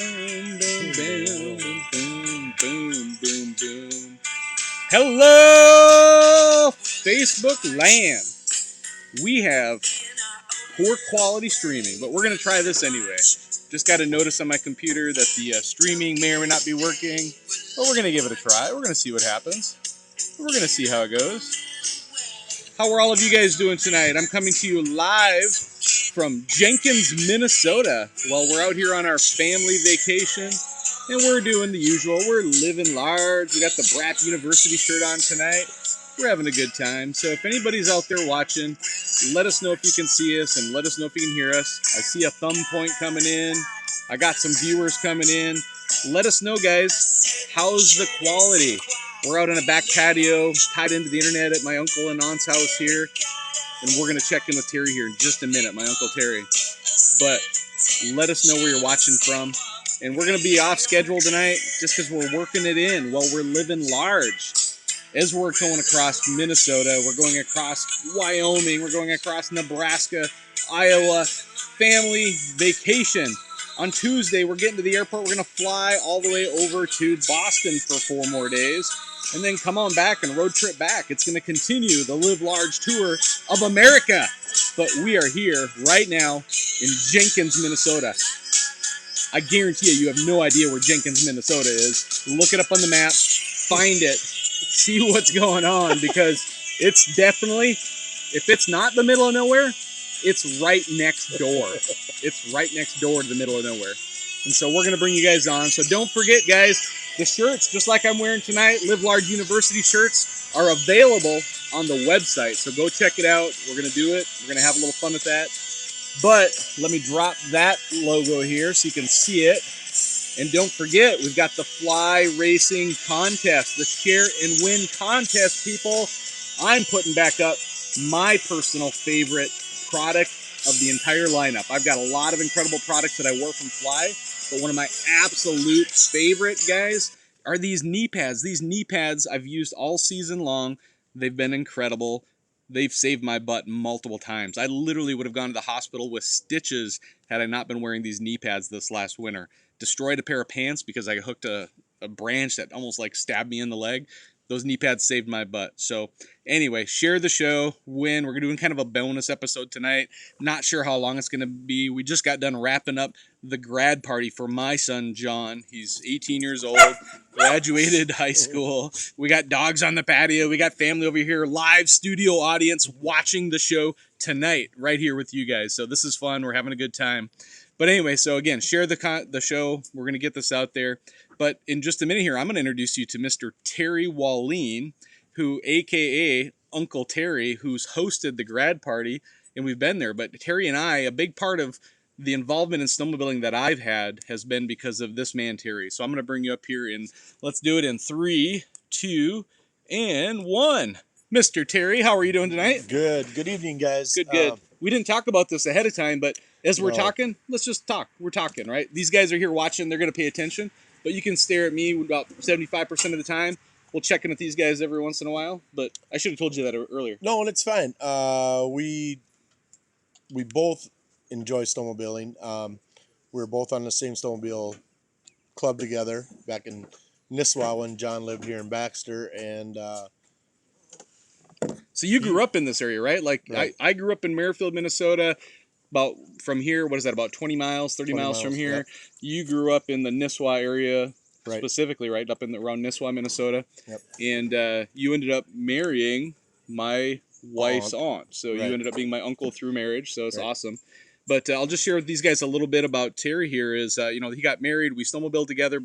Boom, boom, boom, boom, boom, boom, boom. Hello, Facebook land. We have poor quality streaming, but we're going to try this anyway. Just got a notice on my computer that the streaming may or may not be working, but we're going to give it a try. We're going to see what happens. We're going to see how it goes. How are all of you guys doing tonight? I'm coming to you live from Jenkins, Minnesota. Well, we're out here on our family vacation, and we're doing the usual. We're living large. We got the Brat University shirt on tonight. We're having a good time. So if anybody's out there watching, let us know if you can see us, and let us know if you can hear us. I see a thumb point coming in. I got some viewers coming in. Let us know, guys. How's the quality? We're out on a back patio, tied into the internet at my uncle and aunt's house here. And we're going to check in with Terry here in just a minute, my Uncle Terry. But let us know where you're watching from. And we're going to be off schedule tonight just because we're working it in while we're living large. As we're going across Minnesota, we're going across Wyoming, we're going across Nebraska, Iowa, family vacation. On Tuesday, we're getting to the airport. We're going to fly all the way over to Boston for 4 more days. And then come on back and road trip back. It's going to continue the Live Large tour of America. But we are here right now in Jenkins, Minnesota. I guarantee you have no idea where Jenkins, Minnesota is. Look it up on the map, find it, see what's going on, because it's definitely, if it's not the middle of nowhere, it's right next door. It's right next door to the middle of nowhere. And so we're going to bring you guys on. So don't forget, guys, the shirts, just like I'm wearing tonight, Live Large University shirts, are available on the website. So go check it out. We're going to do it. We're going to have a little fun with that. But let me drop that logo here so you can see it. And don't forget, we've got the Fly Racing Contest, the Share and Win Contest, people. I'm putting back up my personal favorite product of the entire lineup. I've got a lot of incredible products that I wore from Fly, but one of my absolute favorite, guys, are these knee pads. These knee pads I've used all season long. They've been incredible. They've saved my butt multiple times. I literally would have gone to the hospital with stitches had I not been wearing these knee pads this last winter. Destroyed a pair of pants because I hooked a branch that almost like stabbed me in the leg. Those knee pads saved my butt. So anyway, share the show, win. We're doing kind of a bonus episode tonight. Not sure how long it's going to be. We just got done wrapping up the grad party for my son, John. He's 18 years old, graduated high school. We got dogs on the patio. We got family over here, live studio audience watching the show tonight right here with you guys. So this is fun. We're having a good time. But anyway, so again, share the show. We're going to get this out there. But in just a minute here, I'm going to introduce you to Mr. Terry Wallin, who, a.k.a. Uncle Terry, who's hosted the grad party, and we've been there. But Terry and I, a big part of the involvement in snowmobiling that I've had has been because of this man, Terry. So I'm going to bring you up here, and let's do it in 3, 2, and 1. Mr. Terry, how are you doing tonight? Good. Good evening, guys. Good. We didn't talk about this ahead of time, but as we're talking, let's just talk. We're talking, right? These guys are here watching. They're going to pay attention. But you can stare at me about 75% of the time. We'll check in with these guys every once in a while. But I should have told you that earlier. No, and it's fine. We both enjoy snowmobiling. We were both on the same snowmobile club together back in Nisswa when John lived here in Baxter. And so you grew up in this area, right? Like right. I grew up in Merrifield, Minnesota. About from here, what is that, about 20 miles, 30 miles from here? Yep. You grew up in the Nisswa area, right. Specifically, right, up in around Nisswa, Minnesota. Yep. And you ended up marrying my wife's aunt. So right. You ended up being my uncle through marriage, so it's right. Awesome. But I'll just share with these guys a little bit about Terry here. Is he got married. We snowmobiled together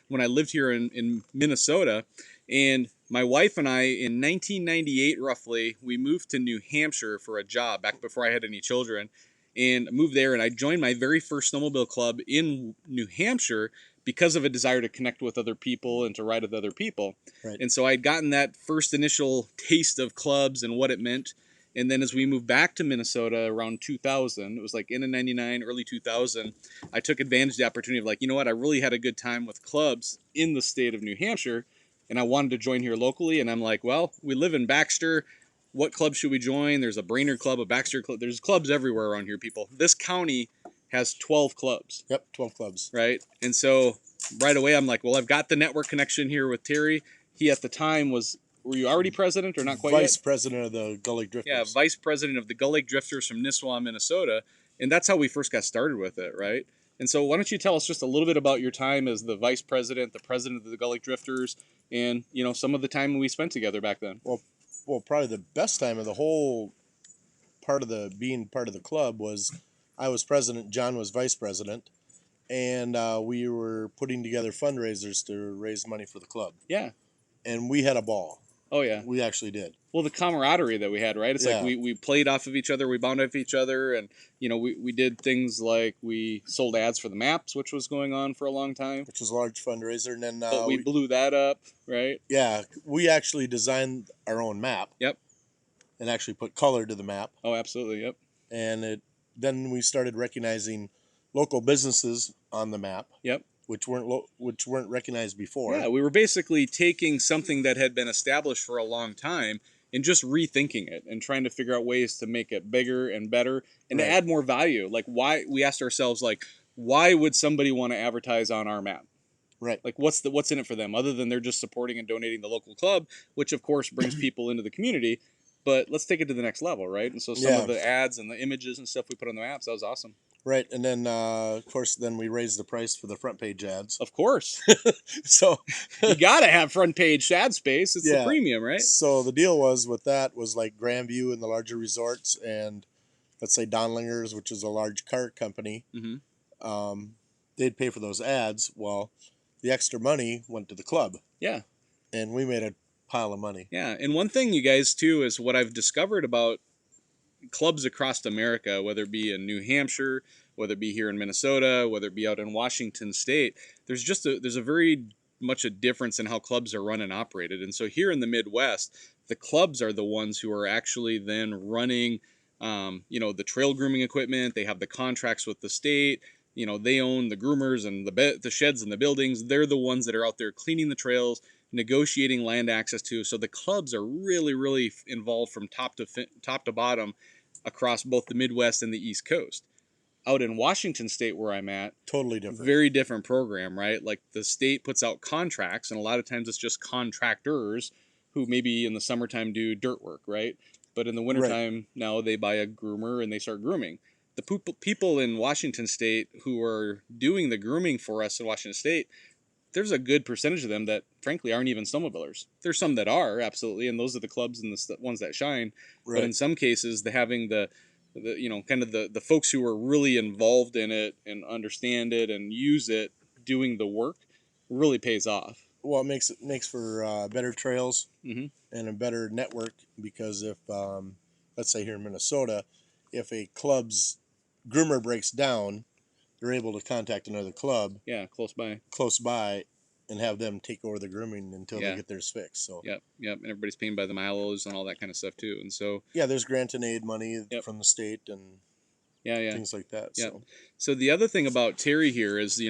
when I lived here in Minnesota. And my wife and I, in 1998, roughly, we moved to New Hampshire for a job back before I had any children, and moved there. And I joined my very first snowmobile club in New Hampshire because of a desire to connect with other people and to ride with other people. Right. And so I'd gotten that first initial taste of clubs and what it meant. And then as we moved back to Minnesota around 2000, it was like end of 99, early 2000, I took advantage of the opportunity of like, you know what, I really had a good time with clubs in the state of New Hampshire. And I wanted to join here locally, and I'm like, well, we live in Baxter. What club should we join? There's a Brainerd club, a Baxter club. There's clubs everywhere around here, people. This county has 12 clubs. Yep, 12 clubs. Right? And so right away I'm like, well, I've got the network connection here with Terry. He at the time were you already president or not quite Vice yet? president of the Gull Drifters. Yeah, vice president of the Gull Drifters from Nisswa, Minnesota. And that's how we first got started with it, right? And so why don't you tell us just a little bit about your time as the vice president, the president of the Gull Drifters, and, you know, some of the time we spent together back then. Well, probably the best time of the whole being part of the club was I was president, John was vice president, and we were putting together fundraisers to raise money for the club. Yeah. And we had a ball. Oh, yeah. We actually did. Well, the camaraderie that we had, right? It's like we played off of each other, we bound off each other, and, you know, we did things like we sold ads for the maps, which was going on for a long time. Which was a large fundraiser. And then but we blew that up, right? Yeah, we actually designed our own map. Yep. And actually put color to the map. Oh, absolutely, yep. And then we started recognizing local businesses on the map. Yep. Which weren't recognized before. Yeah, we were basically taking something that had been established for a long time and just rethinking it and trying to figure out ways to make it bigger and better and to add more value. Like, why we asked ourselves, like, why would somebody want to advertise on our map? Right. Like, what's in it for them other than they're just supporting and donating the local club, which of course brings people into the community. But let's take it to the next level, right? And so some of the ads and the images and stuff we put on the maps, that was awesome. Right, and then of course, then we raised the price for the front page ads. Of course. So you gotta have front page ad space. It's the premium, right? So the deal was with that was like Grandview and the larger resorts, and let's say Donlingers, which is a large car company. Mm-hmm. They'd pay for those ads. Well, the extra money went to the club. Yeah, and we made a pile of money. Yeah, and one thing, you guys, too, is what I've discovered about clubs across America, whether it be in New Hampshire, whether it be here in Minnesota, whether it be out in Washington State, there's a very much a difference in how clubs are run and operated. And so here in the Midwest, the clubs are the ones who are actually then running, the trail grooming equipment. They have the contracts with the state. You know, they own the groomers and the sheds and the buildings. They're the ones that are out there cleaning the trails, negotiating land access to. So the clubs are really, really involved from top to bottom across both the Midwest and the East Coast. Out in Washington State, where I'm at, totally different, very different program, right? Like the state puts out contracts, and a lot of times it's just contractors who maybe in the summertime do dirt work, right? But in the wintertime, now they buy a groomer and they start grooming. The people in Washington State who are doing the grooming for us in Washington State, there's a good percentage of them that, frankly, aren't even snowmobilers. There's some that are, absolutely, and those are the clubs and the ones that shine. Right. But in some cases, having the folks who are really involved in it and understand it and use it, doing the work, really pays off. Well, it makes for better trails and a better network, because if, let's say here in Minnesota, if a club's groomer breaks down, they're able to contact another club. Yeah, close by, and have them take over the grooming until they get theirs fixed. So. Yep, and everybody's paying by the miles and all that kind of stuff too. And so. Yeah, there's grant and aid money from the state and. Things like that. Yeah. So the other thing about Terry here is,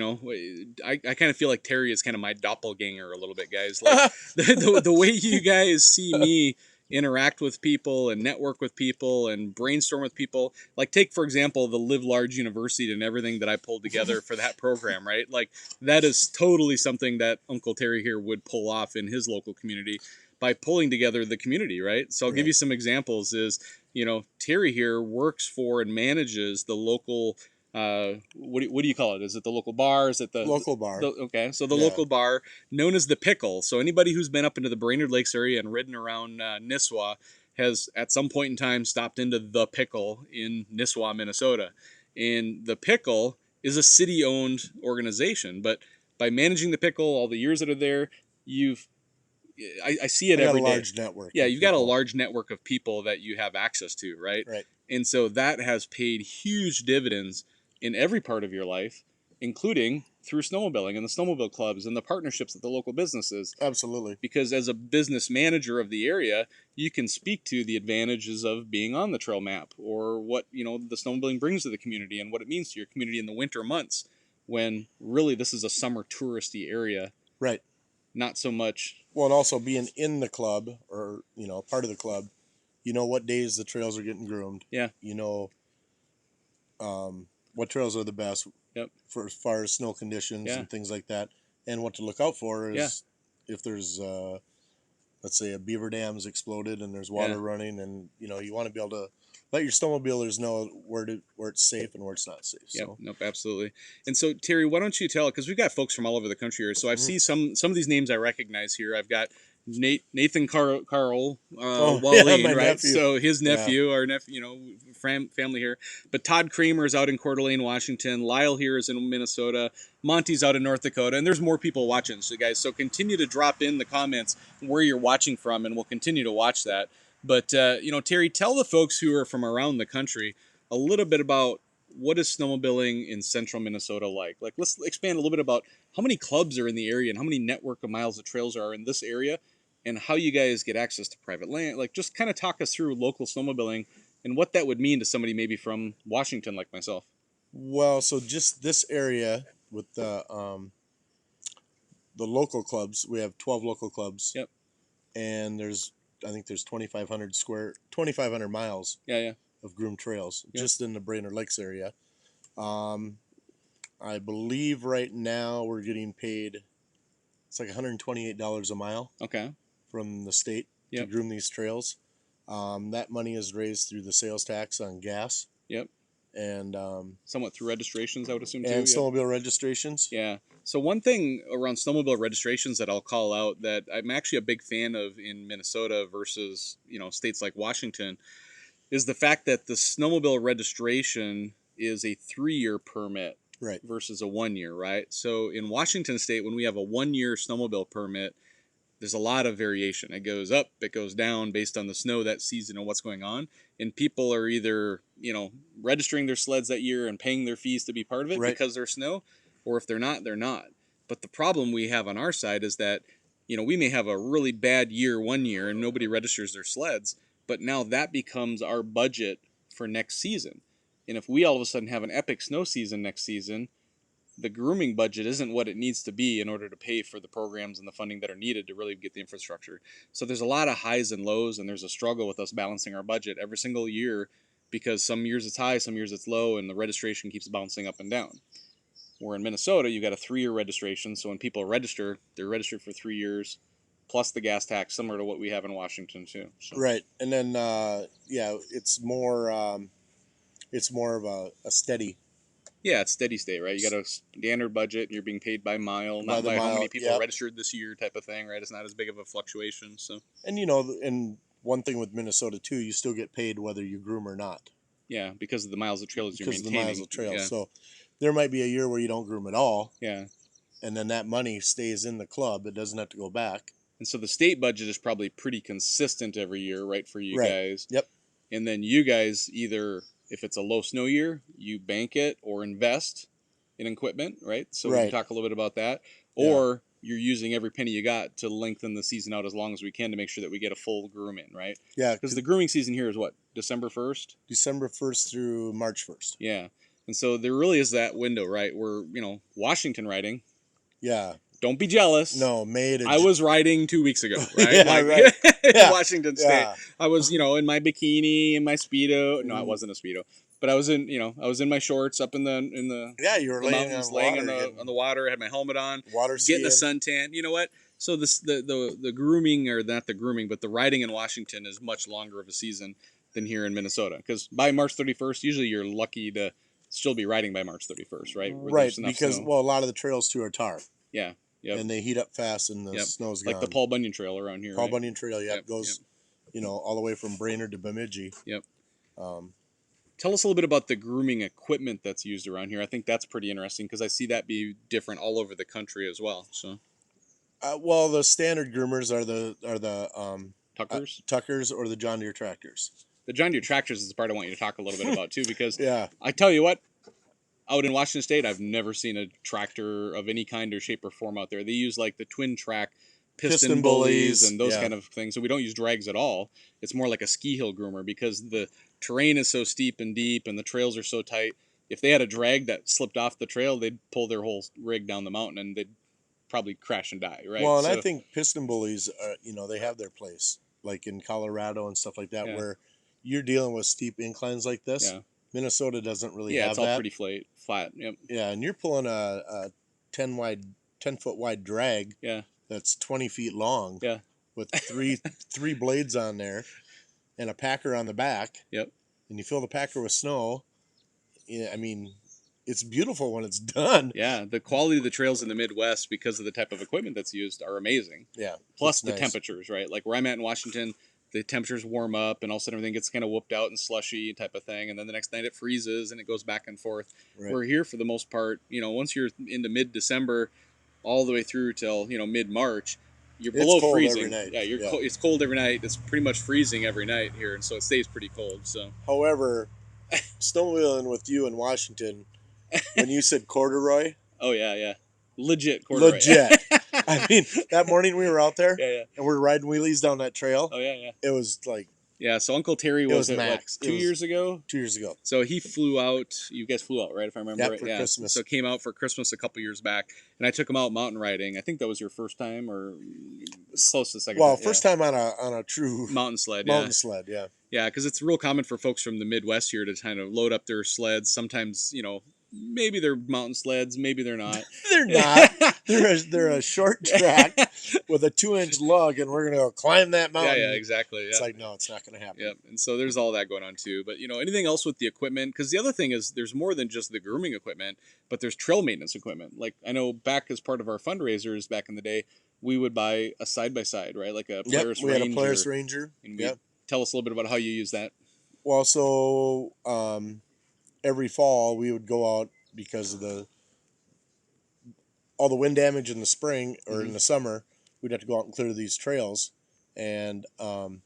I kind of feel like Terry is kind of my doppelganger a little bit, guys. Like the way you guys see me interact with people and network with people and brainstorm with people. Like, take, for example, the Live Large University and everything that I pulled together for that program, right? Like, that is totally something that Uncle Terry here would pull off in his local community by pulling together the community, right? So I'll give you some examples is, Terry here works for and manages the local, what do you call it? Is it the local bar? Is it the local bar? Okay, so the local bar known as the Pickle. So anybody who's been up into the Brainerd Lakes area and ridden around Nisswa has at some point in time stopped into the Pickle in Nisswa, Minnesota. And the Pickle is a city-owned organization, but by managing the Pickle all the years that are there, I see it every day. A large network. Yeah, you've got a large network of people that you have access to, right? Right. And so that has paid huge dividends in every part of your life, including through snowmobiling and the snowmobile clubs and the partnerships with the local businesses. Absolutely. Because as a business manager of the area, you can speak to the advantages of being on the trail map, or what, the snowmobiling brings to the community and what it means to your community in the winter months, when really this is a summer touristy area. Right. Not so much. Well, and also being in the club, or part of the club, what days the trails are getting groomed. Yeah. what trails are the best. Yep. For as far as snow conditions Yeah. and things like that, and what to look out for Yeah. is if there's let's say a beaver dam's exploded and there's water running, and you want to be able to let your snowmobilers know where it's safe and where it's not safe. Yep. So Nope. Absolutely. And so, Terry, why don't you tell? Because we've got folks from all over the country here. So I've seen some of these names I recognize here. I've got Nathan Carl Wallin, my right? nephew. So his Yeah. nephew, our nephew, family here. But Todd Kramer is out in Coeur d'Alene, Washington. Lyle here is in Minnesota. Monty's out in North Dakota, and there's more people watching. So guys, continue to drop in the comments where you're watching from, and we'll continue to watch that. But Terry, tell the folks who are from around the country a little bit about what is snowmobiling in central Minnesota like. Like, let's expand a little bit about how many clubs are in the area and how many network of miles of trails are in this area, and how you guys get access to private land. Like, just kind of talk us through local snowmobiling and what that would mean to somebody maybe from Washington like myself. well, so just this area with the local clubs, we have 12 local clubs. Yep. And I think there's 2,500 miles. Yeah. Of groomed trails, Yep. just in the Brainerd Lakes area. I believe right now we're getting paid, it's like $128 a mile Okay. from the state to Yep. groom these trails. That money is raised through the sales tax on gas. Yep. And somewhat through registrations, I would assume, too. And snowmobile registrations. Yeah. So one thing around snowmobile registrations that I'll call out that I'm actually a big fan of in Minnesota versus, states like Washington is the fact that the snowmobile registration is a 3-year permit Right. versus a 1-year, right? So in Washington State, when we have a 1-year snowmobile permit, there's a lot of variation. It goes up, it goes down based on the snow that season and what's going on. And people are either, registering their sleds that year and paying their fees to be part of it Right. because there's snow, or if they're not, they're not. But the problem we have on our side is that, we may have a really bad year 1 year and nobody registers their sleds, but now that becomes our budget for next season. And if we all of a sudden have an epic snow season next season, the grooming budget isn't what it needs to be in order to pay for the programs and the funding that are needed to really get the infrastructure. So there's a lot of highs and lows, and there's a struggle with us balancing our budget every single year because some years it's high, some years it's low, and the registration keeps bouncing up and down. Where in Minnesota, you got a 3-year registration, so when people register, they're registered for 3 years, plus the gas tax, similar to what we have in Washington too. So. Right. And then it's more of a steady. Yeah, it's steady state, right? You got a standard budget, and you're being paid by mile, not by how many people registered this year type of thing, right? It's not as big of a fluctuation. So. And and one thing with Minnesota too, you still get paid whether you groom or not. Yeah, because of the miles of trails you're maintaining. Because of the miles of trails. Yeah. So there might be a year where you don't groom at all. Yeah. And then that money stays in the club. It doesn't have to go back. And so the state budget is probably pretty consistent every year, right, for you guys. Yep. And then you guys either, if it's a low snow year, you bank it or invest in equipment, right? So we can talk a little bit about that. Or you're using every penny you got to lengthen the season out as long as we can to make sure that we get a full groom in, right? Yeah. Because the grooming season here is what, December 1st? December 1st through March 1st. Yeah. And so there really is that window, right, where, Washington riding. Yeah. Don't be jealous. No, I was riding 2 weeks ago, right? Yeah, In Washington State. Yeah. I was, in my bikini and my Speedo. No, it wasn't a Speedo. But I was in my shorts up in the Yeah, you were laying on the water, I had my helmet on, water getting a suntan. You know what? So the grooming, or not the grooming, but the riding in Washington is much longer of a season than here in Minnesota. Because by March 31st, usually you're lucky to still be riding by March 31st, right? Right, because a lot of the trails too are tar. Yeah. Yep. And they heat up fast and the snow's gone. Like the Paul Bunyan Trail around here. Paul Bunyan Trail, goes, all the way from Brainerd to Bemidji. Yep. Tell us a little bit about the grooming equipment that's used around here. I think that's pretty interesting because I see that be different all over the country as well. So. Well, the standard groomers are the Tuckers? Tuckers or the John Deere tractors. The John Deere tractors is the part I want you to talk a little bit about too, because I tell you what, out in Washington State, I've never seen a tractor of any kind or shape or form out there. They use like the twin track piston bullies and those kind of things. So we don't use drags at all. It's more like a ski hill groomer because the terrain is so steep and deep and the trails are so tight. If they had a drag that slipped off the trail, they'd pull their whole rig down the mountain and they'd probably crash and die, right? Well, and I think piston bullies, they have their place, like in Colorado and stuff like that, where you're dealing with steep inclines like this. Yeah. Minnesota doesn't really Yeah, have it's all that. pretty flat. Yep. Yeah, and you're pulling a 10-foot wide drag. Yeah. That's 20 feet long. Yeah. With three blades on there, and a packer on the back. Yep. And you fill the packer with snow. Yeah, I mean, it's beautiful when it's done. Yeah, the quality of the trails in the Midwest, because of the type of equipment that's used, are amazing. Yeah. Plus the nice. temperatures, right? Like where I'm at in Washington, the temperatures warm up, and all of a sudden everything gets kind of whooped out and slushy type of thing, and then the next night it freezes and it goes back and forth. Right. We're here for the most part, once you're into mid-December, all the way through till mid-March, you're below cold freezing. every night. Yeah, it's cold every night. It's pretty much freezing every night here, and so it stays pretty cold. So, however, snowmobiling with you in Washington, when you said corduroy, oh yeah, legit corduroy. legit. I mean, that morning we were out there, Yeah. and we're riding wheelies down that trail. Oh yeah. It was like, yeah. So Uncle Terry was it max. Like 2 years ago. 2 years ago. So he flew out. You guys flew out, right? If I remember right. For Christmas. So came out for Christmas a couple years back, and I took him out mountain riding. I think that was your first time, or close to the second. Well, first time on a true mountain sled. Mountain sled, yeah. Yeah, because it's real common for folks from the Midwest here to kind of load up their sleds. Sometimes, maybe they're mountain sleds, maybe they're not. They're not. They're a short track with a 2-inch lug, and we're gonna go climb that mountain. Yeah, exactly. Yeah. It's like, no, it's not gonna happen. Yep. And so there's all that going on too. But anything else with the equipment? Because the other thing is there's more than just the grooming equipment, but there's trail maintenance equipment. Like I know back as part of our fundraisers back in the day, we would buy a side-by-side, right? Like a Polaris Ranger. We had a Polaris Ranger. And tell us a little bit about how you use that. Well, so every fall we would go out because of all the wind damage in the spring or in the summer. We'd have to go out and clear these trails, and so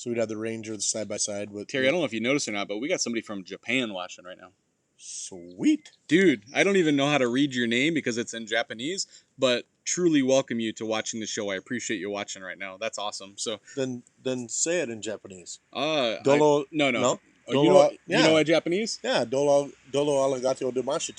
we'd have the Ranger, the side-by-side with Terry. I don't know if you noticed or not, but we got somebody from Japan watching right now. Sweet. Dude, I don't even know how to read your name because it's in Japanese, but truly welcome you to watching the show. I appreciate you watching right now. That's awesome. So then say it in Japanese. No. No? Oh, you know Japanese? Yeah, dolo arigato gozaimasu.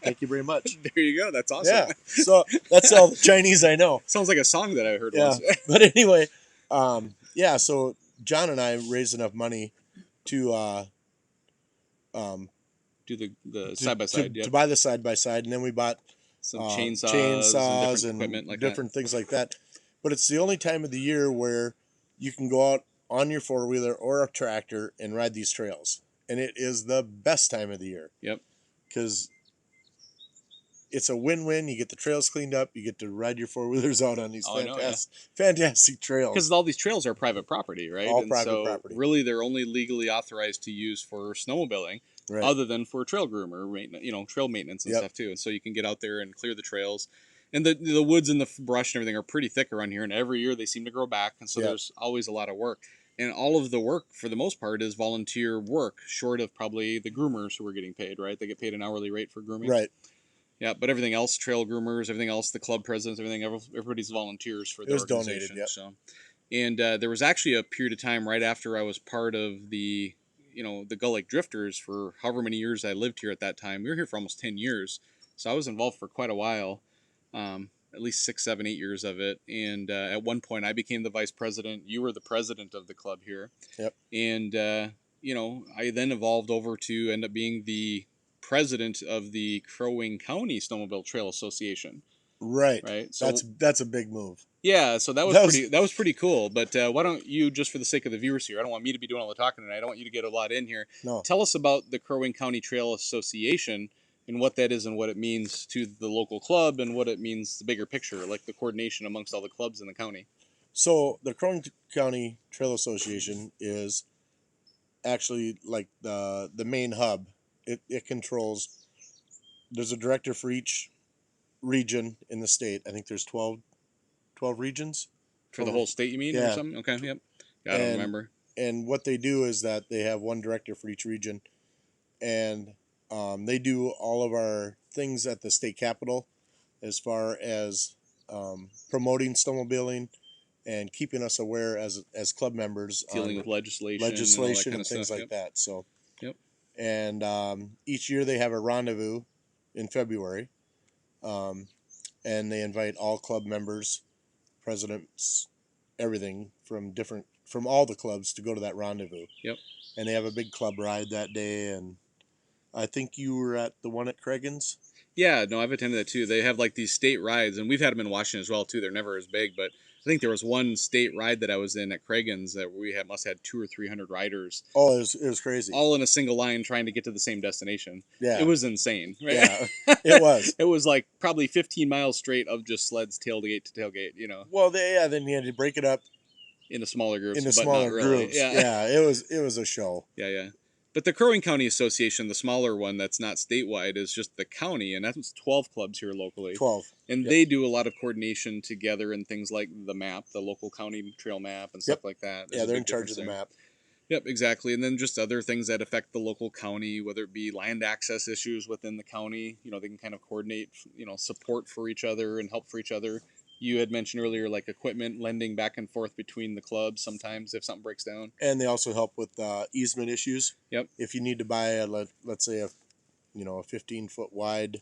Thank you very much. There you go. That's awesome. Yeah. So that's all the Chinese I know. Sounds like a song that I heard yeah. once. But anyway, so John and I raised enough money to do the side-by-side. To buy the side-by-side, and then we bought some chainsaws and and equipment like different things like that. But it's the only time of the year where you can go out on your four-wheeler or a tractor and ride these trails. And it is the best time of the year. Yep. Because it's a win-win. You get the trails cleaned up. You get to ride your four-wheelers out on these fantastic trails. Because all these trails are private property, right? All private property. Really, they're only legally authorized to use for snowmobiling. Right. Other than for trail groomer, trail maintenance and stuff too. And so you can get out there and clear the trails. And the woods and the brush and everything are pretty thick around here. And every year they seem to grow back. And so there's always a lot of work. And all of the work, for the most part, is volunteer work, short of probably the groomers who are getting paid, right? They get paid an hourly rate for grooming. Right. Yeah, but everything else, trail groomers, everything else, the club presidents, everybody's volunteers for the organization. Donated, So, and there was actually a period of time right after I was part of the Gull Lake Drifters for however many years I lived here at that time. We were here for almost 10 years. So I was involved for quite a while, at least 6, 7, 8 years of it. And at one point I became the vice president. You were the president of the club here. Yep. And, I then evolved over to end up being the president of the Crow Wing County Snowmobile Trail Association. Right. So that's a big move. Yeah, so that was pretty cool. But why don't you, just for the sake of the viewers here, I don't want me to be doing all the talking tonight. I don't want you to get a lot in here. No. Tell us about the Crow Wing County Trail Association and what that is and what it means to the local club and what it means the bigger picture, like the coordination amongst all the clubs in the county. So the Crow Wing County Trail Association is actually like the main hub. It controls. There's a director for each region in the state. I think there's 12 regions. For the whole state, you mean? Yeah. Or something? Okay, yep. I don't remember. And what they do is that they have one director for each region. And they do all of our things at the state capitol as far as promoting snowmobiling and keeping us aware as club members. Dealing with legislation and things stuff. like that. So. Yep. And each year they have a rendezvous in February. And they invite all club members, presidents, everything from different from all the clubs to go to that rendezvous. Yep. And they have a big club ride that day, and I think you were at the one at Craigan's. Yeah, no, I've attended that too. They have like these state rides, and we've had them in Washington as well too. They're never as big, but I think there was one state ride that I was in at Craigan's that we must have had 200 or 300 riders. Oh, it was crazy. All in a single line trying to get to the same destination. Yeah. It was insane, right? Yeah, it was. It was like probably 15 miles straight of just sleds tailgate to tailgate, you know. Well, then you had to break it up into smaller groups. into but smaller not really. groups. Yeah. Yeah, it was a show. Yeah. But the Crow Wing County Association, the smaller one that's not statewide, is just the county, and that's 12 clubs here locally. 12. And they do a lot of coordination together and things like the map, the local county trail map and stuff like that. Yeah, they're in charge of the map. Yep, exactly. And then just other things that affect the local county, whether it be land access issues within the county. You know, they can kind of coordinate, you know, support for each other and help for each other. You had mentioned earlier, like equipment lending back and forth between the clubs sometimes if something breaks down. And they also help with easement issues. Yep. If you need to buy let's say a 15-foot wide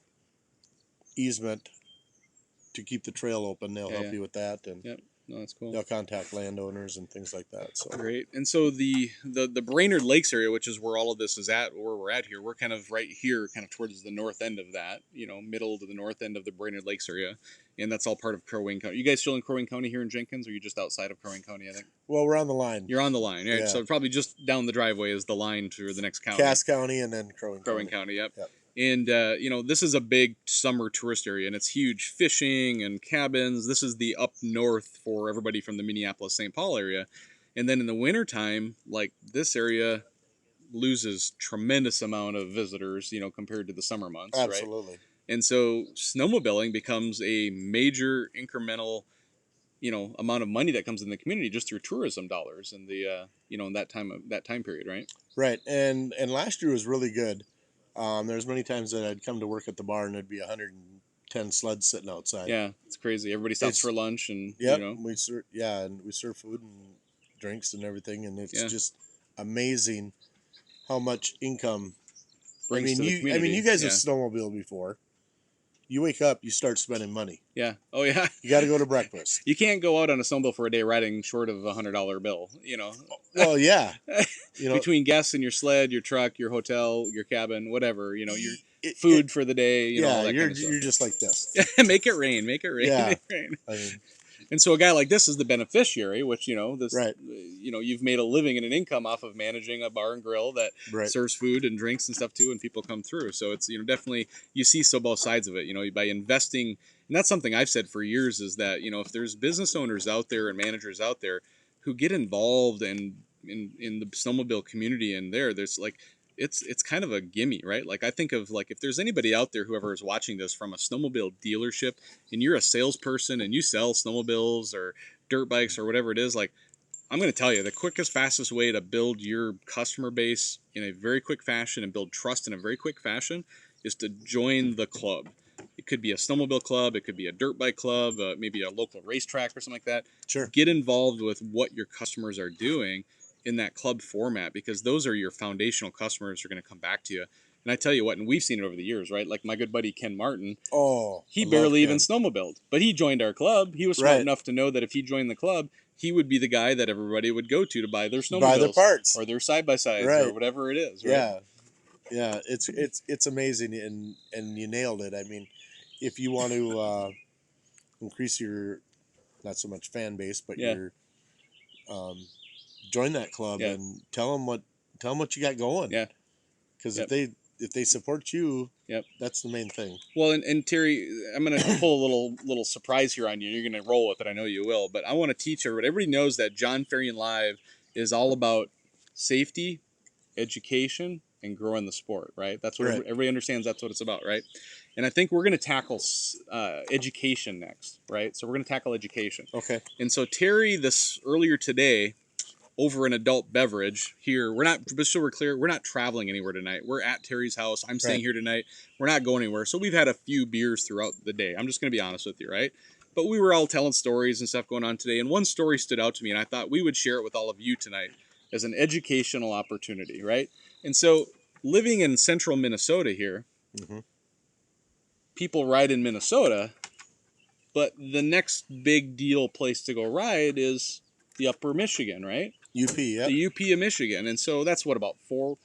easement to keep the trail open, they'll help you with that. And yep. No, that's cool. they'll contact landowners and things like that. So great. And so the Brainerd Lakes area, which is where all of this is at, where we're at here, we're kind of right here, kind of towards the north end of that, you know, middle to the north end of the Brainerd Lakes area. And that's all part of Crow Wing County. You guys still in Crow Wing County here in Jenkins, or are you just outside of Crow Wing County, I think? Well, we're on the line. You're on the line, right? Yeah. So probably just down the driveway is the line to the next county. Cass County and then Crow Wing County, yep. Yep. And, you know, this is a big summer tourist area, and it's huge fishing and cabins. This is the up north for everybody from the Minneapolis-St. Paul area. And then in the wintertime, like, this area loses tremendous amount of visitors, you know, compared to the summer months, Absolutely. Right? And so snowmobiling becomes a major incremental, you know, amount of money that comes in the community just through tourism dollars and the, you know, in that time period, right? Right. And last year was really good. There's many times that I'd come to work at the bar and there'd be 110 sleds sitting outside. Yeah, it's crazy. Everybody stops for lunch and yep, you know. we serve food and drinks and everything, and it's just amazing how much income brings to the community. I mean, you guys have snowmobiled before. You wake up, you start spending money. Yeah. Oh yeah. You got to go to breakfast. You can't go out on a snowmobile for a day riding short of $100 bill. You know. Well, yeah. You know, between gas in your sled, your truck, your hotel, your cabin, whatever. You know, your food for the day. You know, all that kind of stuff. You're just like this. Make it rain. Make it rain. Yeah. Make it rain. I mean, and so a guy like this is the beneficiary, which, you know, this, right. You know, you've made a living and an income off of managing a bar and grill that serves food and drinks and stuff too, and people come through. So it's, you know, definitely you see both sides of it, you know, by investing. And that's something I've said for years is that, you know, if there's business owners out there and managers out there who get involved in the snowmobile community and there's like, it's kind of a gimme, right? Like I think of like if there's anybody out there, whoever is watching this from a snowmobile dealership and you're a salesperson and you sell snowmobiles or dirt bikes or whatever it is, like I'm going to tell you the quickest, fastest way to build your customer base in a very quick fashion and build trust in a very quick fashion is to join the club. It could be a snowmobile club. It could be a dirt bike club, maybe a local racetrack or something like that. Sure. Get involved with what your customers are doing in that club format, because those are your foundational customers who are going to come back to you. And I tell you what, and we've seen it over the years, right? Like my good buddy Ken Martin. Oh, he barely even snowmobiled, but he joined our club. He was smart enough to know that if he joined the club, he would be the guy that everybody would go to buy their snowmobiles, buy their parts, or their side-by-sides, or whatever it is. Right? Yeah. It's amazing, and you nailed it. I mean, if you want to increase your not so much fan base, but your join that club and tell them what you got going. Yeah. Because if they support you, that's the main thing. Well, and Terry, I'm going to pull a little surprise here on you. You're going to roll with it. I know you will. But I want to teach everybody. Everybody knows that Jon Ferrian Live is all about safety, education, and growing the sport, right? That's what everybody understands. That's what it's about, right? And I think we're going to tackle education next, right? So we're going to tackle education. Okay. And so Terry, earlier today, over an adult beverage here. We're not, just so we're clear, we're not traveling anywhere tonight. We're at Terry's house. I'm staying here tonight. We're not going anywhere. So we've had a few beers throughout the day. I'm just going to be honest with you, right? But we were all telling stories and stuff going on today. And one story stood out to me, and I thought we would share it with all of you tonight as an educational opportunity, right? And so living in central Minnesota here, people ride in Minnesota, but the next big deal place to go ride is the Upper Michigan, right? UP, yeah. The UP of Michigan, and so that's what, about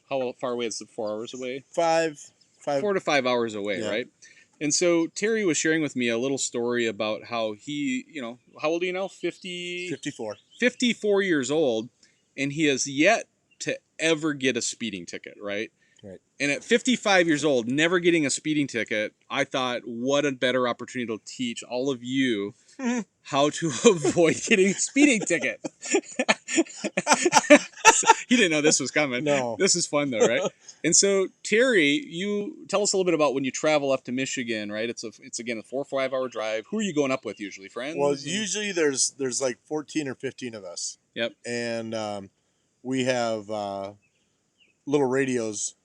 how far away is it? 4 hours away? Five. 4 to 5 hours away, Yeah. right? And so Terry was sharing with me a little story about how he, how old are you now? 54. 54 years old, and he has yet to ever get a speeding ticket, right? Right. And at 55 years old, never getting a speeding ticket, I thought, what a better opportunity to teach all of you how to avoid getting a speeding ticket. He didn't know this was coming. No. This is fun, though, right? And so, Terry, you tell us a little bit about when you travel up to Michigan, right? It's again a 4 or 5 hour drive. Who are you going up with usually? Friends? Well, usually there's like 14 or 15 of us. Yep. And we have little radios,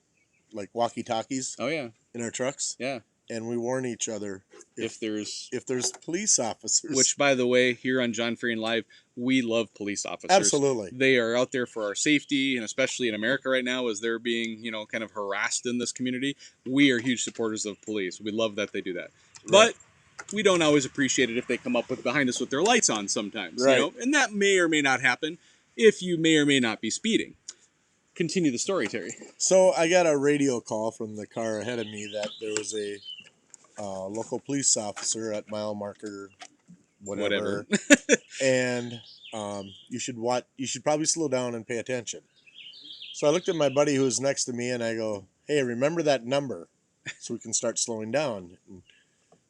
like walkie-talkies. Oh yeah. In our trucks. Yeah. And we warn each other if there's police officers. Which, by the way, here on Jon Ferrian Live, we love police officers. Absolutely. They are out there for our safety, and especially in America right now, as they're being, kind of harassed in this community. We are huge supporters of police. We love that they do that. Right. But we don't always appreciate it if they come up behind us with their lights on sometimes. Right. And that may or may not happen if you may or may not be speeding. Continue the story, Terry. So I got a radio call from the car ahead of me that there was a local police officer at mile marker, whatever. And you should probably slow down and pay attention. So I looked at my buddy who was next to me and I go, hey, remember that number so we can start slowing down. And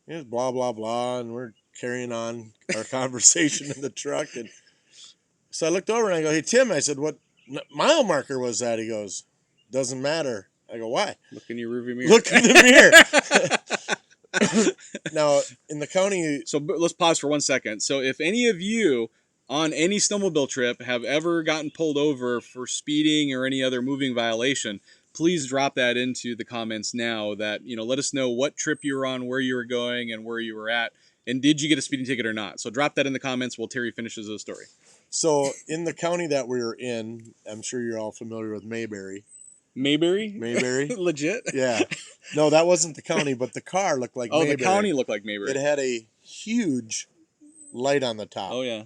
it was blah, blah, blah. And we're carrying on our conversation in the truck. And so I looked over and I go, hey, Tim, I said, what mile marker was that? He goes, doesn't matter. I go, why? Look in your rearview mirror. Look in the mirror. Now, in the county... So let's pause for 1 second. So if any of you on any snowmobile trip have ever gotten pulled over for speeding or any other moving violation, please drop that into the comments now. That, let us know what trip you were on, where you were going, and where you were at. And did you get a speeding ticket or not? So drop that in the comments while Terry finishes the story. So in the county that we were in, I'm sure you're all familiar with Mayberry. Mayberry? Legit? Yeah. No, that wasn't the county, but the car looked like Mayberry. Oh, the county looked like Mayberry. It had a huge light on the top. Oh, yeah.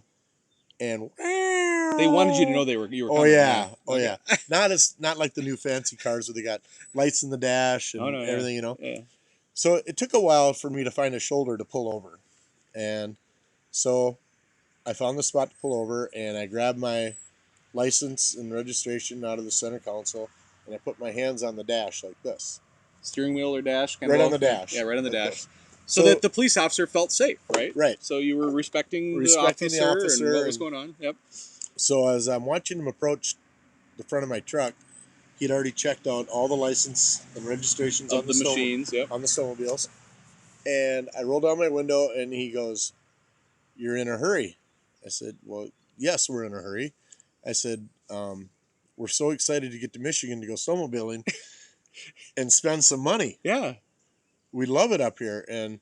And they wanted you to know you were coming. Oh, yeah. Oh, yeah. Not like the new fancy cars where they got lights in the dash and everything, Yeah. So it took a while for me to find a shoulder to pull over. And so I found the spot to pull over, and I grabbed my license and registration out of the center console, and I put my hands on the dash like this. Steering wheel or dash? Right on the dash. Yeah, right on the like dash. This. So that the police officer felt safe, right? Right. So you were respecting the officer and what was going on. Yep. So as I'm watching him approach the front of my truck, he'd already checked out all the license and registrations of the machines, on the snowmobiles. And I rolled down my window, and he goes, "You're in a hurry." I said, "Well, yes, we're in a hurry." I said, "We're so excited to get to Michigan to go snowmobiling and spend some money. Yeah. We love it up here." And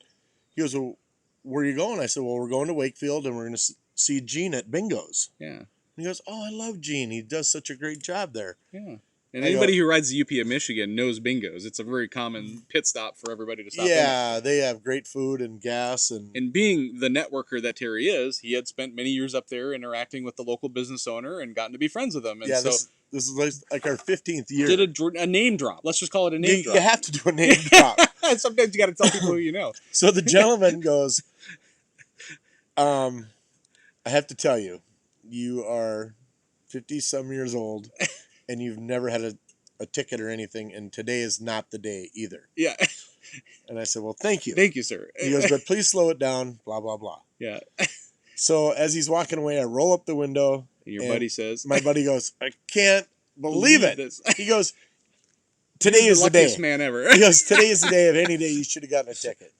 he goes, "Well, where are you going?" I said, "Well, we're going to Wakefield, and we're going to see Gene at Bingo's." Yeah. And he goes, "Oh, I love Gene. He does such a great job there." Yeah. And anybody who rides the UP of Michigan knows Bingo's. It's a very common pit stop for everybody to stop in. Yeah, they have great food and gas. And being the networker that Terry is, he had spent many years up there interacting with the local business owner and gotten to be friends with them. And yeah, so this is like our 15th year. Did a name drop. Let's just call it a name drop. You have to do a name drop. Sometimes you got to tell people who you know. So the gentleman goes, I have to tell you, you are 50-some years old, and you've never had a ticket or anything, and today is not the day either. Yeah. And I said, "Well, thank you." Thank you, sir. He goes, "But please slow it down, blah, blah, blah." Yeah. So as he's walking away, I roll up the window. And your buddy says. My buddy goes, "I can't believe it." This. He goes, "Today is the day." Luckiest man ever. He goes, "Today is the day. Of any day, you should have gotten a ticket."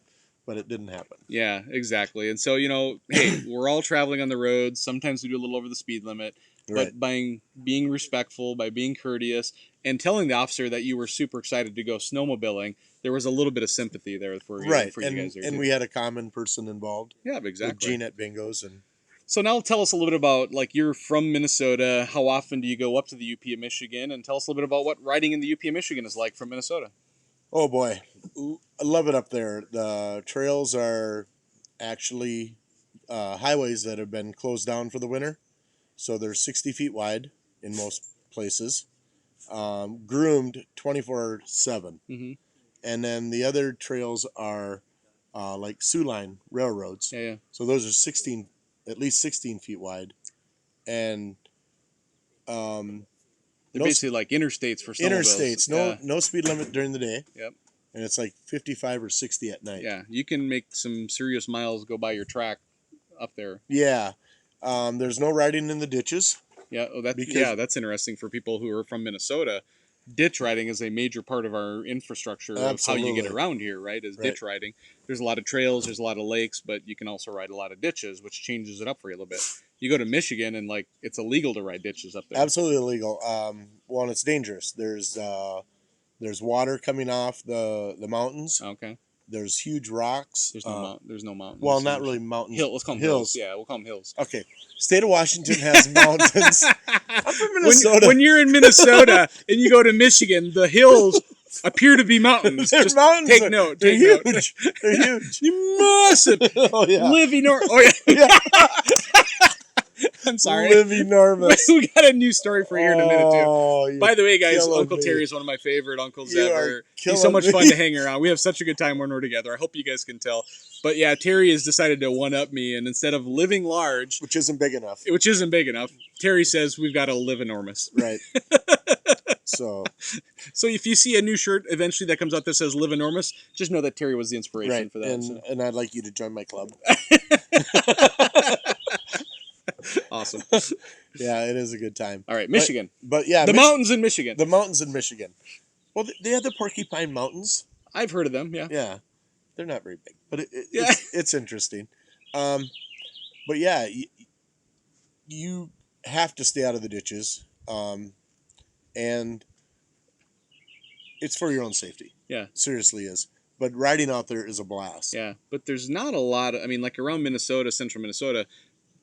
But it didn't happen. Yeah, exactly. And so, hey, we're all traveling on the roads. Sometimes we do a little over the speed limit. Right. But by being respectful, by being courteous, and telling the officer that you were super excited to go snowmobiling, there was a little bit of sympathy there for you, Right. for you guys there. And too. we had a common person involved. Yeah, exactly. With Gene at Bingo's. And so now tell us a little bit about, you're from Minnesota. How often do you go up to the UP of Michigan? And tell us a little bit about what riding in the UP of Michigan is like from Minnesota. Oh, boy. I love it up there. The trails are actually highways that have been closed down for the winter. So they're 60 feet wide in most places. Groomed 24/7. Mm-hmm. And then the other trails are like Sioux Line railroads. Yeah, yeah. So those are at least 16 feet wide. And they're basically like interstates for snowmobiles. interstates, no speed limit during the day. Yep. And it's like 55 or 60 at night. Yeah, you can make some serious miles go by your track up there. Yeah. There's no riding in the ditches. Yeah, that's interesting for people who are from Minnesota. Ditch riding is a major part of our infrastructure of how you get around here, right? Ditch riding. There's a lot of trails, there's a lot of lakes, but you can also ride a lot of ditches, which changes it up for you a little bit. You go to Michigan and like it's illegal to ride ditches up there. Absolutely illegal. Well, and it's dangerous. There's water coming off the mountains. Okay. There's huge rocks. There's no mountains. Well, not really mountains. Let's call them hills. Yeah, we'll call them hills. Okay. State of Washington has mountains. I'm from Minnesota. When you're in Minnesota and you go to Michigan, the hills appear to be mountains. They're Just mountains. Take note. They're Take huge. Note. They're huge. You mustn't live enormous. Oh yeah. Yeah. I'm sorry. Live enormous. We got a new story for here in a minute too. By the way, guys, killing Uncle me. Terry is one of my favorite uncles You ever. are He's so much killing fun me. to hang around. We have such a good time when we're together. I hope you guys can tell. But yeah, Terry has decided to one up me, and instead of living large, Which isn't big enough. Terry says we've got to live enormous. Right. So if you see a new shirt eventually that comes out that says "Live Enormous," just know that Terry was the inspiration right. for that. And I'd like you to join my club. Awesome. Yeah, it is a good time. All right, Michigan. But yeah, the mountains in Michigan. The mountains in Michigan. Well, they have the Porcupine Mountains. I've heard of them. Yeah. Yeah, they're not very big, but Yeah. it's interesting. But yeah, you have to stay out of the ditches, and it's for your own safety. Yeah. Seriously is. But riding out there is a blast. Yeah, but there's not a lot of, like around Minnesota, central Minnesota,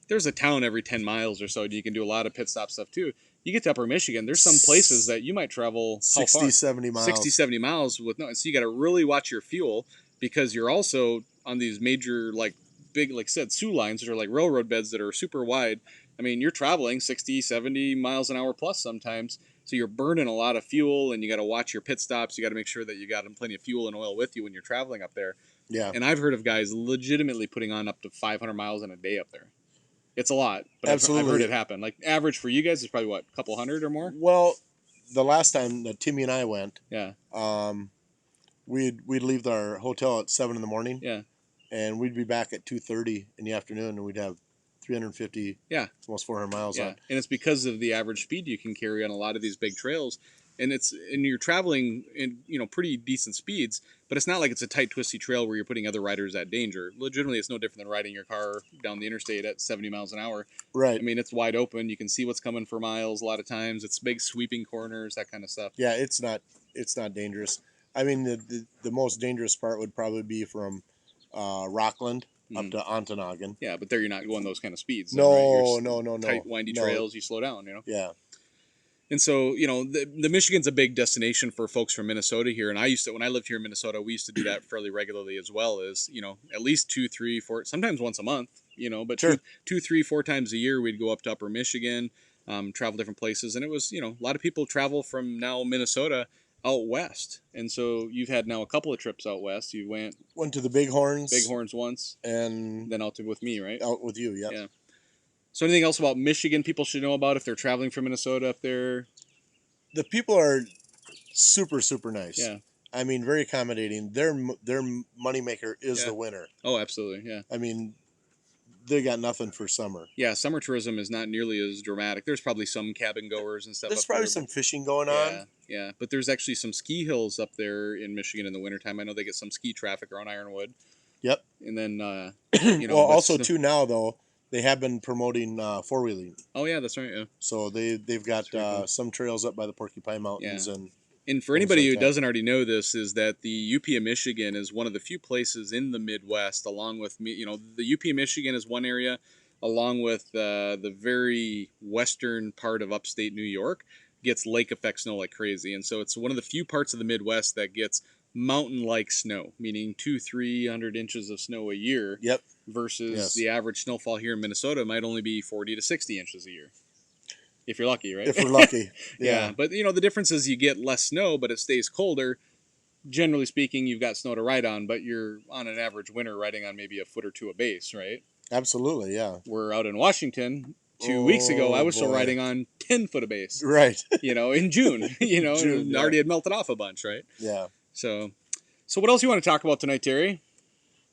there's a town every 10 miles or so, and you can do a lot of pit stop stuff too. You get to upper Michigan, there's some places that you might travel 60, 70 miles. 60, 70 miles with no, so you got to really watch your fuel because you're also on these major, like big, like I said, Sioux lines, which are like railroad beds that are super wide. You're traveling 60, 70 miles an hour plus sometimes. So you're burning a lot of fuel, and you got to watch your pit stops. You got to make sure that you got plenty of fuel and oil with you when you're traveling up there. Yeah. And I've heard of guys legitimately putting on up to 500 miles in a day up there. It's a lot, but I've heard it happen. Like average for you guys is probably what, a couple hundred or more? Well, the last time that Timmy and I went, yeah, we'd leave our hotel at 7 in the morning. Yeah. And we'd be back at 2:30 in the afternoon, and we'd have 350, almost 400 miles on. And it's because of the average speed you can carry on a lot of these big trails. And you're traveling in, pretty decent speeds, but it's not like it's a tight, twisty trail where you're putting other riders at danger. Legitimately, it's no different than riding your car down the interstate at 70 miles an hour. Right. It's wide open. You can see what's coming for miles a lot of times. It's big sweeping corners, that kind of stuff. Yeah, it's not dangerous. The most dangerous part would probably be from Rockland up to Ontonagon. Yeah, but there you're not going those kind of speeds. No, right? no. Tight, windy trails, you slow down, Yeah. And so, the Michigan's a big destination for folks from Minnesota here. And when I lived here in Minnesota, we used to do that fairly regularly as well as, at least 2, 3, 4, sometimes once a month, but sure. 2, 3, 4 times a year, we'd go up to upper Michigan, travel different places. And it was, a lot of people travel from now Minnesota out west. And so you've had now a couple of trips out west. You went to the Bighorns. Bighorns once. And then out with me, right? Out with you, yep. Yeah. So anything else about Michigan people should know about if they're traveling from Minnesota up there? The people are super, super nice. Yeah. Very accommodating. Their moneymaker is the winter. Oh, absolutely, yeah. They got nothing for summer. Yeah, summer tourism is not nearly as dramatic. There's probably some cabin goers and stuff. There's probably some fishing going on. Yeah, but there's actually some ski hills up there in Michigan in the wintertime. I know they get some ski traffic around Ironwood. Yep. And then, well, also, too, now, though, they have been promoting four-wheeling. Oh, yeah, that's right, yeah. So they've got cool. Some trails up by the Porcupine Mountains. Yeah. And for anybody who doesn't already know this, is that the UP of Michigan is one of the few places in the Midwest, along with, the UP of Michigan is one area, along with the very western part of upstate New York, gets lake effect snow like crazy. And so it's one of the few parts of the Midwest that gets mountain-like snow, meaning 200-300 inches of snow a year. Yep. Versus the average snowfall here in Minnesota might only be 40 to 60 inches a year. If you're lucky, right? If we're lucky. Yeah. But, you know, the difference is you get less snow, but it stays colder. Generally speaking, you've got snow to ride on, but you're on an average winter riding on maybe a foot or two of base, right? Absolutely, yeah. We're out in Washington. 2 weeks ago, I was still boy. riding on 10 foot of base, Right. you know, in June, you know, June, and yeah. already had melted off a bunch, right? Yeah. So what else you want to talk about tonight, Terry?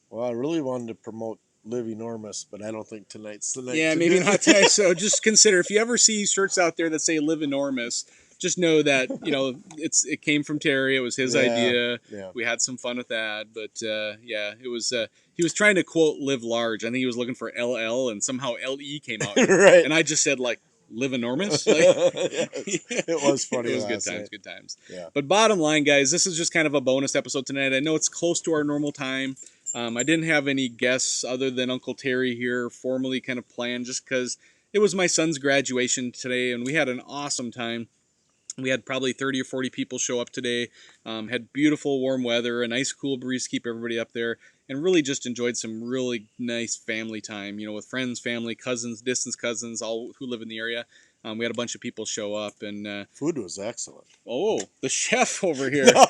Well, I really wanted to promote Live Enormous, but I don't think tonight's the night. Yeah, to maybe do not it. tonight. So just consider, if you ever see shirts out there that say "Live Enormous," just know that, you know, it came from Terry. It was his idea. Yeah. We had some fun with that, but yeah, it was. He was trying to quote "Live Large." I think he was looking for LL, and somehow LE came out. Right. And I just said like "Live Enormous." It was funny. It was good last times, night. good times. Yeah. But bottom line, guys, this is just kind of a bonus episode tonight. I know it's close to our normal time. I didn't have any guests other than Uncle Terry here formally kind of planned, just because it was my son's graduation today, and we had an awesome time. We had probably 30 or 40 people show up today, had beautiful warm weather, a nice cool breeze to keep everybody up there, and really just enjoyed some really nice family time, you know, with friends, family, cousins, distance cousins, all who live in the area. We had a bunch of people show up, and Food was excellent. oh, the chef over here. No.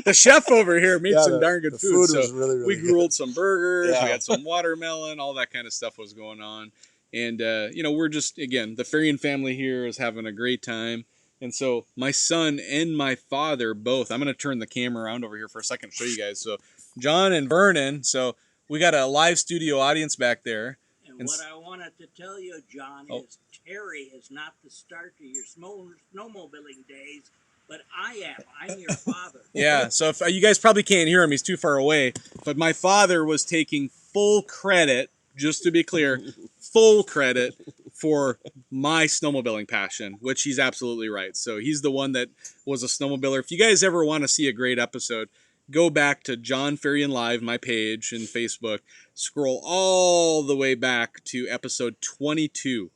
The chef over here made Yeah, some the- darn good the food. food was really, really we good. grilled some burgers. Yeah. We had some watermelon. All that kind of stuff was going on. And, you know, we're just, again, the Ferrian family here is having a great time. And so my son and my father both, I'm going to turn the camera around over here for a second to show you guys. So John and Vernon, so we got a live studio audience back there. And what I wanted to tell you, John, is Terry is not the start to your snowmobiling days, but I am. I'm your father. Yeah, so if you guys probably can't hear him, he's too far away. But my father was taking full credit, just to be clear, full credit for my snowmobiling passion, which he's absolutely right. So he's the one that was a snowmobiler. If you guys ever want to see a great episode, go back to Jon Ferrian Live, my page in Facebook. Scroll all the way back to episode 22.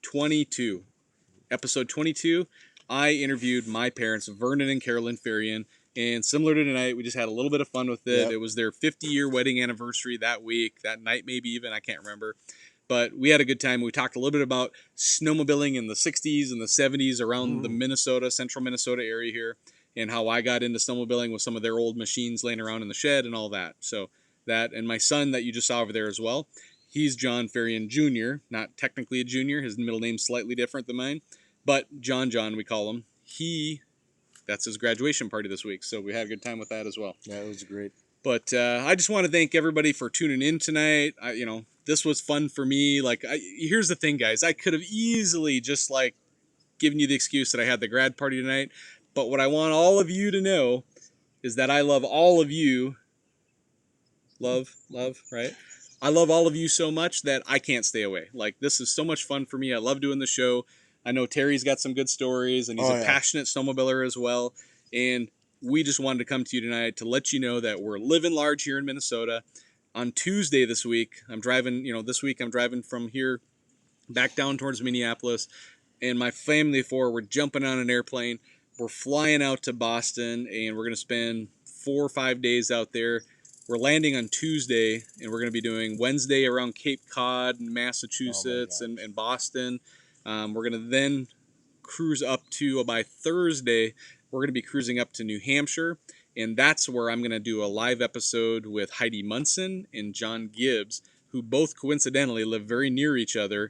22. Episode 22, I interviewed my parents, Vernon and Carolyn Ferrian. And similar to tonight, we just had a little bit of fun with it. Yep. It was their 50-year wedding anniversary that week, that night maybe even, I can't remember. But we had a good time. We talked a little bit about snowmobiling in the 60s and the 70s around the Minnesota, central Minnesota area here, and how I got into snowmobiling with some of their old machines laying around in the shed and all that. So that, and my son that you just saw over there as well, he's Jon Ferrian Jr., not technically a junior. His middle name's slightly different than mine, but John, we call him. That's his graduation party this week, so we had a good time with that as well. Yeah, it was great. But I just want to thank everybody for tuning in tonight. You know, this was fun for me. Like, here's the thing, guys. I could have easily just, like, given you the excuse that I had the grad party tonight. But what I want all of you to know is that I love all of you. Love, right? I love all of you so much that I can't stay away. Like, this is so much fun for me. I love doing the show. I know Terry's got some good stories, and he's a passionate snowmobiler as well. And we just wanted to come to you tonight to let you know that we're living large here in Minnesota. On Tuesday this week, I'm driving, this week I'm driving from here back down towards Minneapolis, and my family of four, we're jumping on an airplane. We're flying out to Boston, and we're going to spend 4 or 5 days out there. We're landing on Tuesday, and we're going to be doing Wednesday around Cape Cod, Massachusetts, and Boston. We're going to then cruise up to, by Thursday, we're going to be cruising up to New Hampshire, and that's where I'm going to do a live episode with Heidi Munson and John Gibbs, who both coincidentally live very near each other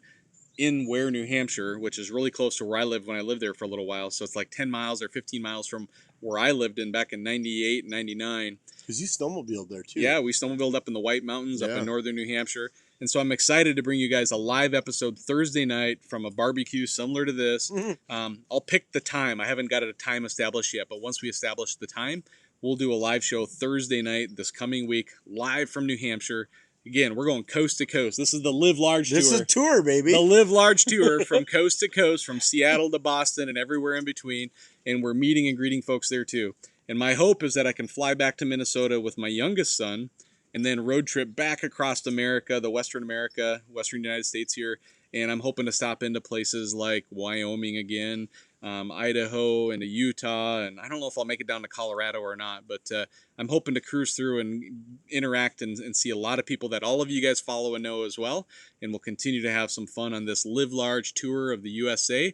in Ware, New Hampshire, which is really close to where I lived when I lived there for a little while. So it's like 10 miles or 15 miles from where I lived in back in 98 and 99. Because you snowmobiled there, too. Yeah, we snowmobiled up in the White Mountains, up in northern New Hampshire. And so I'm excited to bring you guys a live episode Thursday night from a barbecue similar to this. I'll pick the time. I haven't got a time established yet, but once we establish the time, we'll do a live show Thursday night this coming week, live from New Hampshire. Again, we're going coast to coast. This is the Live Large Tour. This is a tour, baby. The Live Large Tour from coast to coast, from Seattle to Boston and everywhere in between. And we're meeting and greeting folks there too. And my hope is that I can fly back to Minnesota with my youngest son and then road trip back across America, Western United States here. And I'm hoping to stop into places like Wyoming again, Idaho and to Utah, and I don't know if I'll make it down to Colorado or not, but I'm hoping to cruise through and interact and see a lot of people that all of you guys follow and know as well, and we'll continue to have some fun on this Live Large tour of the USA.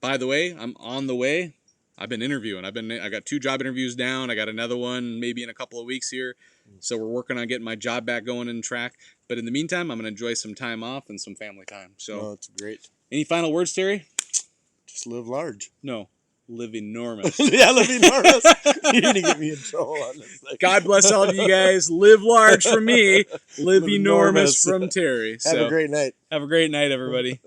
By the way, I'm on the way. I've been interviewing. I got 2 job interviews down. I got another one maybe in a couple of weeks here. So we're working on getting my job back going in track. But in the meantime, I'm going to enjoy some time off and some family time. So it's great. Any final words, Terry? Just live large. No. Live enormous. Yeah, live enormous. You're going to get me in trouble on this thing. God bless all of you guys. Live large from me. Live enormous from Terry. Have a great night. Have a great night, everybody.